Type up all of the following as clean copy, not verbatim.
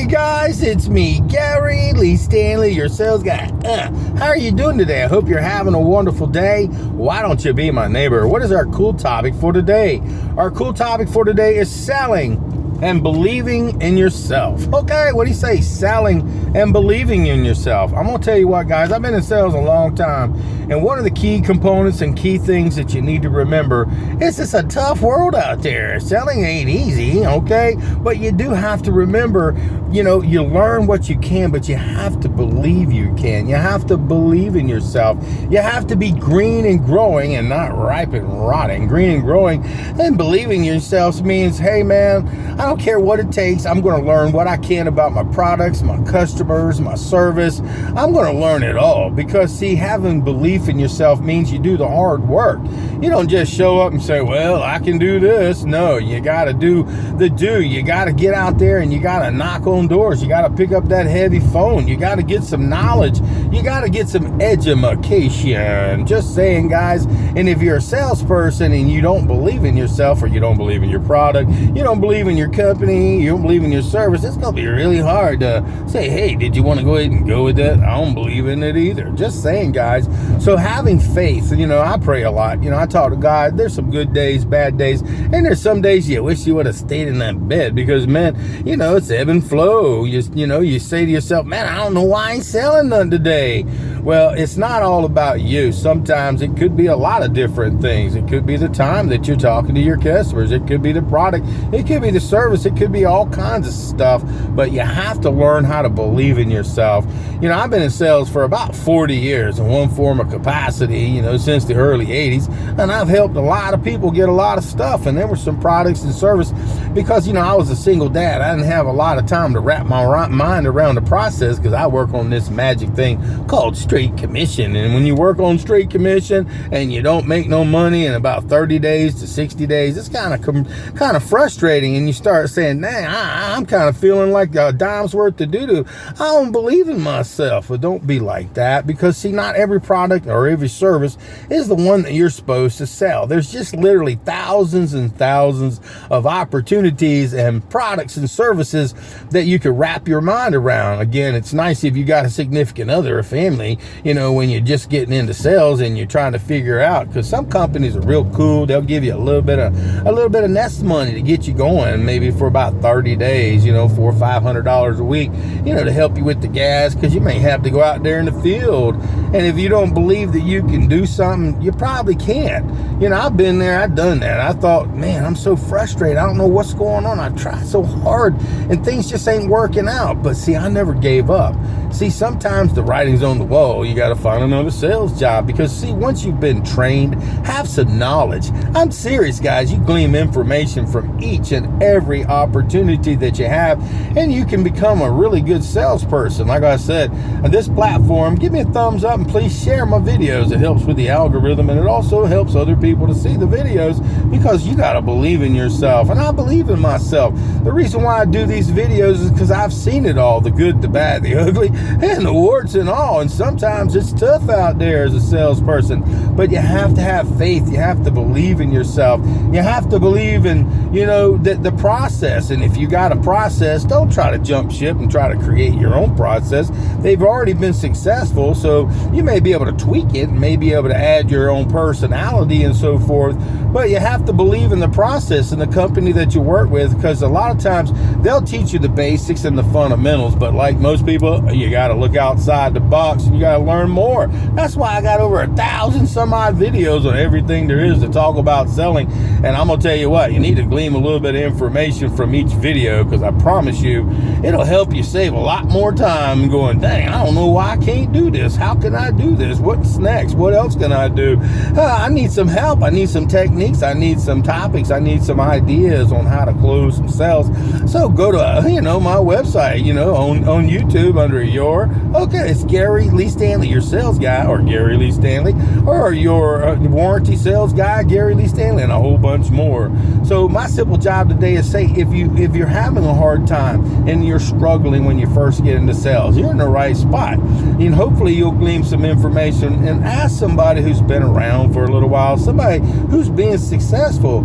guys, it's me, Gary Lee Stanley, your sales guy. How are you doing today? I hope you're having a wonderful day. Why don't you be my neighbor? What is our cool topic for today? Our cool topic for today is selling and believing in yourself. Okay, what do you say? Selling and believing in yourself. I'm gonna tell you what, guys, I've been in sales a long time, and one of the key components and key things that you need to remember is it's a tough world out there. Selling ain't easy, okay? But you do have to remember, you learn what you can, but you have to believe you can. You have to believe in yourself. You have to be green and growing and not ripe and rotting. Green and growing and believing in yourself means, hey man, I don't care what it takes. I'm going to learn what I can about my products, my customers, my service. I'm going to learn it all because, see, having belief in yourself means you do the hard work. You don't just show up and say, well, I can do this. No, you got to do the do. You got to get out there and you got to knock on doors. You got to pick up that heavy phone. You got to get some knowledge. You got to get some education. Just saying, guys. And if you're a salesperson and you don't believe in yourself, or you don't believe in your product, you don't believe in your company, you don't believe in your service, it's going to be really hard to say, hey, did you want to go ahead and go with that? I don't believe in it either. Just saying, guys. So having faith, I pray a lot. I talk to God. There's some good days, bad days, and there's some days you wish you would have stayed in that bed because, man, it's ebb and flow. You say to yourself, man, I don't know why I ain't selling none today. Well, it's not all about you. Sometimes it could be a lot of different things. It could be the time that you're talking to your customers. It could be the product. It could be the service. It could be all kinds of stuff. But you have to learn how to believe in yourself. I've been in sales for about 40 years in one form of capacity, since the early 80s. And I've helped a lot of people get a lot of stuff. And there were some products and service because, I was a single dad. I didn't have a lot of time to wrap my mind around the process because I work on this magic thing called straight commission. And when you work on straight commission and you don't make no money in about 30 days to 60 days, it's kind of frustrating. And you start saying, dang, I'm kind of feeling like a dime's worth to do. I don't believe in myself. But don't be like that because, see, not every product or every service is the one that you're supposed to sell. There's just literally thousands and thousands of opportunities and products and services that you could wrap your mind around. Again, it's nice if you got a significant other or family, when you're just getting into sales and you're trying to figure out, because some companies are real cool. They'll give you a little bit of nest money to get you going, maybe for about 30 days, $400 or $500 a week, to help you with the gas, because you may have to go out there in the field. And if you don't believe that you can do something, you probably can't. I've been there, I've done that. I thought, man, I'm so frustrated. I don't know what's going on. I tried so hard and things just ain't working out. But see, I never gave up. See, sometimes the writing's on the wall. You got to find another sales job because, see, once you've been trained, have some knowledge. I'm serious, guys. You glean information from each and every opportunity that you have, and you can become a really good salesperson. Like I said, on this platform, give me a thumbs up and please share my videos. It helps with the algorithm, and it also helps other people to see the videos because you got to believe in yourself, and I believe in myself. The reason why I do these videos is because I've seen it all, the good, the bad, the ugly, and the warts and all, and sometimes it's tough out there as a salesperson, but you have to have faith. You have to believe in yourself. You have to believe in, the process. And if you got a process, don't try to jump ship and try to create your own process. They've already been successful, so you may be able to tweak it, may be able to add your own personality and so forth, but you have to believe in the process and the company that you work with, because a lot of times they'll teach you the basics and the fundamentals, but like most people, you got to look outside the box and you got to learn more. That's why I got over 1,000 some odd videos on everything there is to talk about selling. And I'm gonna tell you what, you need to glean a little bit of information from each video, because I promise you it'll help you save a lot more time going, dang, I don't know why I can't do this. How can I do this? What's next? What else can I do? I need some help. I need some techniques. I need some topics. I need some ideas on how to close some sales. So go to my website, on YouTube under it's Gary Lee Stanley, your sales guy, or Gary Lee Stanley, or your warranty sales guy, Gary Lee Stanley, and a whole bunch more. So my simple job today is say, if you're having a hard time and you're struggling when you first get into sales, you're in the right spot. And hopefully you'll glean some information and ask somebody who's been around for a little while, somebody who's being successful successful.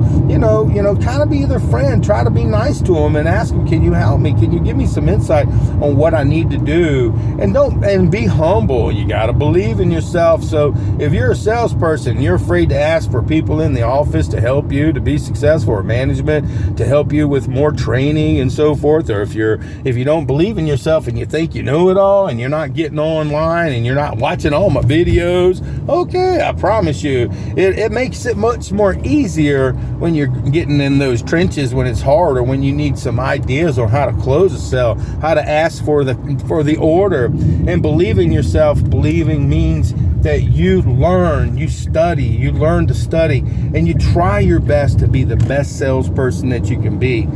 Kind of be their friend. Try to be nice to them and ask them, can you help me? Can you give me some insight on what I need to do? And be humble. You got to believe in yourself. So if you're a salesperson, you're afraid to ask for people in the office to help you to be successful, or management to help you with more training and so forth, or if you don't believe in yourself and you think you know it all and you're not getting online and you're not watching all my videos, okay, I promise you, it makes it much more easier when you're getting in those trenches, when it's hard, or when you need some ideas on how to close a sale, how to ask for the order. And believe in yourself. Believing means that you learn to study, and you try your best to be the best salesperson that you can be.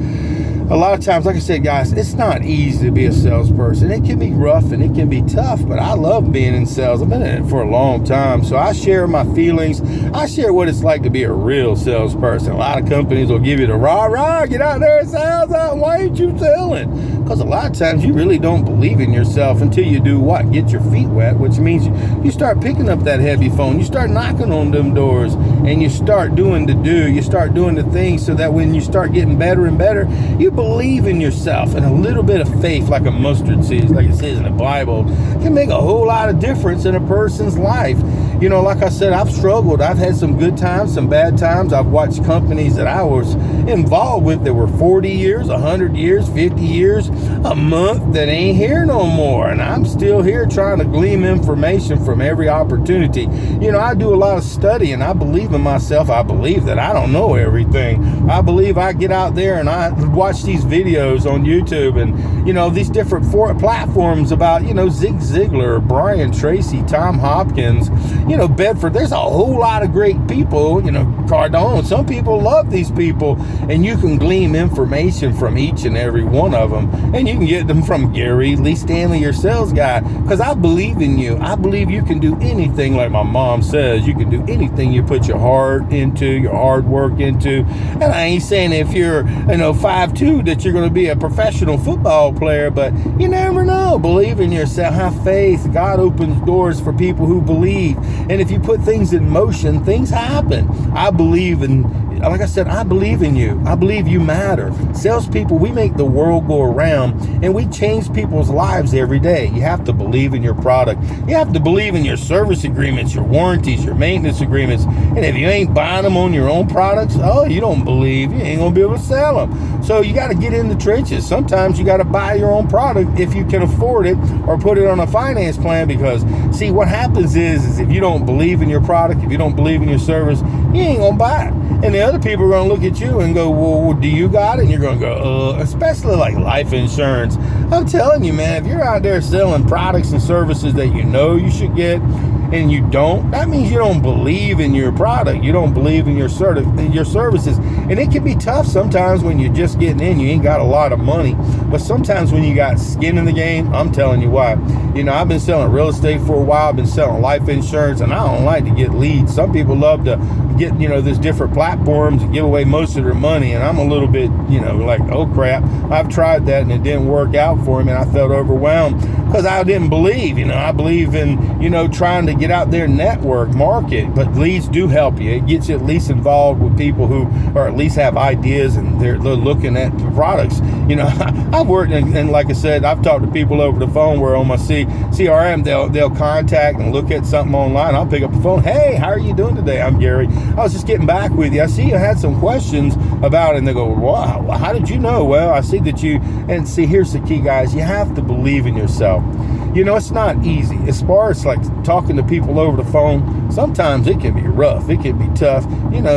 A lot of times, like I said, guys, it's not easy to be a salesperson. It can be rough and it can be tough, but I love being in sales. I've been in it for a long time, so I share my feelings. I share what it's like to be a real salesperson. A lot of companies will give you the rah-rah, get out there and sell. Why ain't you selling? Because a lot of times you really don't believe in yourself until you do what? Get your feet wet, which means you start picking up that heavy phone. You start knocking on them doors, and you start doing you start doing the things, so that when you start getting better and better, you believe in yourself. And a little bit of faith, like a mustard seed, like it says in the Bible, can make a whole lot of difference in a person's life. Like I said, I've struggled. I've had some good times, some bad times. I've watched companies that I was involved with that were 40 years, 100 years, 50 years, a month that ain't here no more. And I'm still here trying to glean information from every opportunity. I do a lot of study, and I believe in myself. I believe that I don't know everything. I believe I get out there and I watch these videos on YouTube and, these different platforms about, Zig Ziglar, Brian Tracy, Tom Hopkins, Bedford. There's a whole lot of great people, Cardone. Some people love these people, and you can glean information from each and every one of them. And you can get them from Gary Lee Stanley, your sales guy, because I believe in you. I believe you can do anything, like my mom says. You can do anything you put your heart into, your hard work into. And I ain't saying if you're, 5'2", that you're going to be a professional football player, but you never know. Believe in yourself. Have faith. God opens doors for people who believe. And if you put things in motion, things happen. I believe like I said, I believe in you. I believe you matter. Salespeople, we make the world go around, and we change people's lives every day. You have to believe in your product. You have to believe in your service agreements, your warranties, your maintenance agreements. And if you ain't buying them on your own products, you don't believe, you ain't going to be able to sell them. So you got to get in the trenches. Sometimes you got to buy your own product if you can afford it, or put it on a finance plan, because see, what happens is if you don't believe in your product, if you don't believe in your service, you ain't going to buy it. And the other people are going to look at you and go, well, do you got it? And you're going to go, especially like life insurance. I'm telling you, man, if you're out there selling products and services that you should get, and you don't, that means you don't believe in your product. You don't believe in your services. And it can be tough sometimes when you're just getting in. You ain't got a lot of money. But sometimes when you got skin in the game, I'm telling you why. I've been selling real estate for a while. I've been selling life insurance, and I don't like to get leads. Some people love to get, there's different platforms and give away most of their money. And I'm a little bit, like, oh crap, I've tried that and it didn't work out for me. And I felt overwhelmed because I didn't believe, I believe in, trying to get out there, network, market. But leads do help you. It gets you at least involved with people who are at least have ideas, and they're looking at the products. I've worked and like I said, I've talked to people over the phone where on my CRM, they'll contact and look at something online. I'll pick up the phone. Hey, how are you doing today? I'm Gary. I was just getting back with you. I see you had some questions about it. And they go, wow, how did you know? Well, I see that and see, here's the key, guys. You have to believe in yourself. It's not easy. As far as like talking to people over the phone, sometimes it can be rough. It can be tough,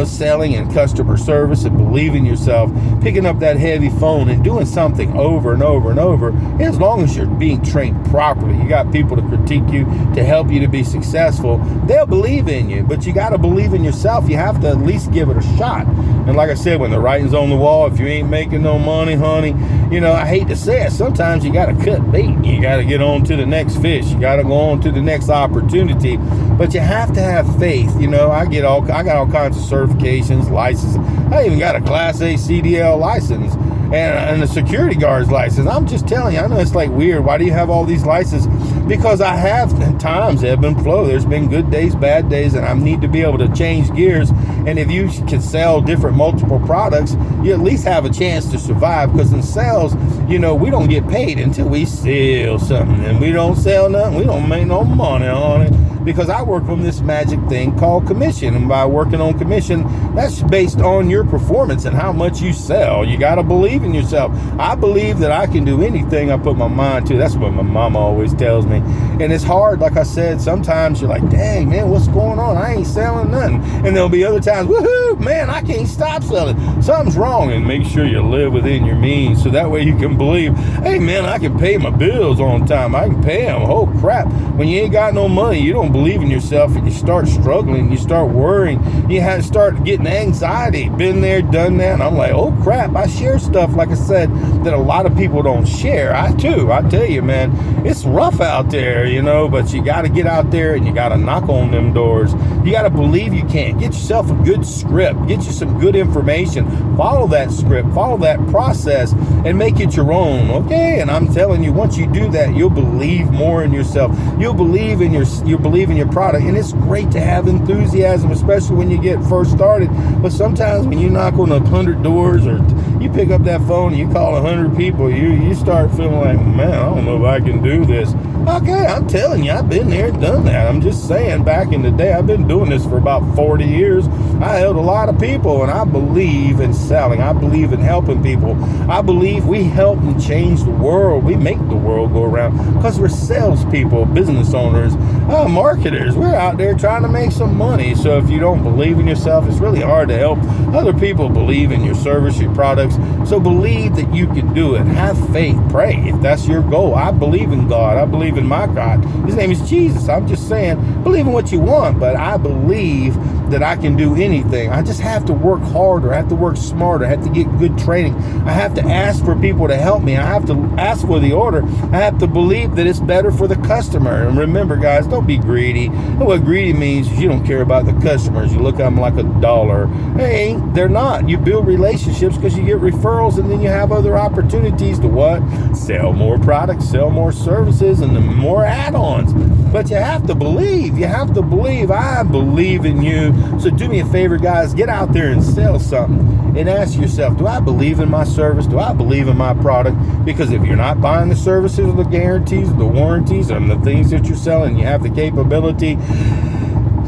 selling and customer service, and believing yourself, picking up that heavy phone and doing something over and over and over. As long as you're being trained properly, you got people to critique you, to help you to be successful, they'll believe in you. But you got to believe in yourself. You have to at least give it a shot. And like I said, when the writing's on the wall, if you ain't making no money, honey, I hate to say it, sometimes you got to cut bait. You got to get on to the next fish. You got to go on to the next opportunity. But you have to have faith. I got all kinds of certifications, licenses. I even got a Class A CDL license and a security guard's license. I'm just telling you, I know it's like weird. Why do you have all these licenses? Because I have times ebb and flow. There's been good days, bad days, and I need to be able to change gears And if you can sell different multiple products, you at least have a chance to survive, because in sales, we don't get paid until we sell something, and we don't sell nothing, we don't make no money on it, because I work on this magic thing called commission. And by working on commission, that's based on your performance and how much you sell. You got to believe in yourself. I believe that I can do anything I put my mind to. That's what my mama always tells me. And it's hard, like I said, sometimes you're like, dang, man, what's going on? I ain't selling nothing. And there'll be other times, woohoo, man, I can't stop selling. Something's wrong. And make sure you live within your means, so that way you can believe, hey, man, I can pay my bills on time. I can pay them. Oh, crap. When you ain't got no money, you don't believe in yourself, and you start struggling, you start worrying, you have to start getting anxiety. Been there, done that. And I'm like, oh crap, I share stuff, like I said, that a lot of people don't share. I tell you, man, it's rough out there, but you got to get out there and you got to knock on them doors. You got to believe you can. Get yourself a good script, get you some good information, follow that script, follow that process, and make it your own. Okay. And I'm telling you, once you do that, you'll believe more in yourself. You'll believe in your product. And it's great to have enthusiasm, especially when you get first started. But sometimes when you knock on 100 doors, or you pick up that phone and you call 100 people, you start feeling like, man, I don't know if I can do this. Okay, I'm telling you, I've been there and done that. I'm just saying, back in the day, I've been doing this for about 40 years. I held a lot of people, and I believe in selling. I believe in helping people. I believe we help and change the world. We make the world go around, because we're salespeople, business owners, marketers. We're out there trying to make some money. So if you don't believe in yourself, it's really hard to help other people believe in your service, your products. So believe that you can do it. Have faith. Pray if that's your goal. I believe in God. I believe in my God. His name is Jesus. I'm just saying, believe in what you want, but I believe that I can do anything. I just have to work harder. I have to work smarter. I have to get good training. I have to ask for people to help me. I have to ask for the order. I have to believe that it's better for the customer. And remember, guys, don't be greedy. And what greedy means is you don't care about the customers. You look at them like a dollar. Hey, they're not. You build relationships because you get referrals, and then you have other opportunities to what? Sell more products, sell more services, and more add-ons. But you have to believe. You have to believe. I believe in you. So do me a favor, guys. Get out there and sell something, and ask yourself, do I believe in my service? Do I believe in my product? Because if you're not buying the services or the guarantees, the warranties, and the things that you're selling, you have the capability,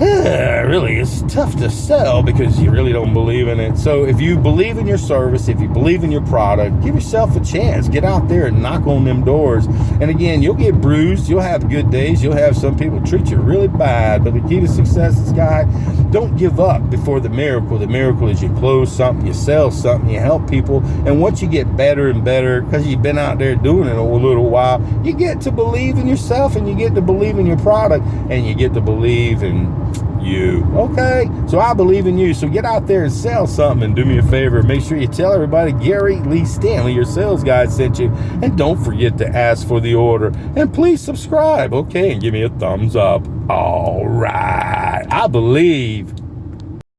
really, it's tough to sell because you really don't believe in it. So if you believe in your service, if you believe in your product, give yourself a chance. Get out there and knock on them doors. And again, you'll get bruised. You'll have good days. You'll have some people treat you really bad. But the key to success is, guys, don't give up before the miracle. The miracle is you close something, you sell something, you help people. And once you get better and better, because you've been out there doing it a little while, you get to believe in yourself, and you get to believe in your product, and you get to believe in you. Okay, so I believe in you. So get out there and sell something, and do me a favor, make sure you tell everybody Gary Lee Stanley, your sales guy, sent you. And don't forget to ask for the order, and please subscribe, okay, and give me a thumbs up. All right, I believe.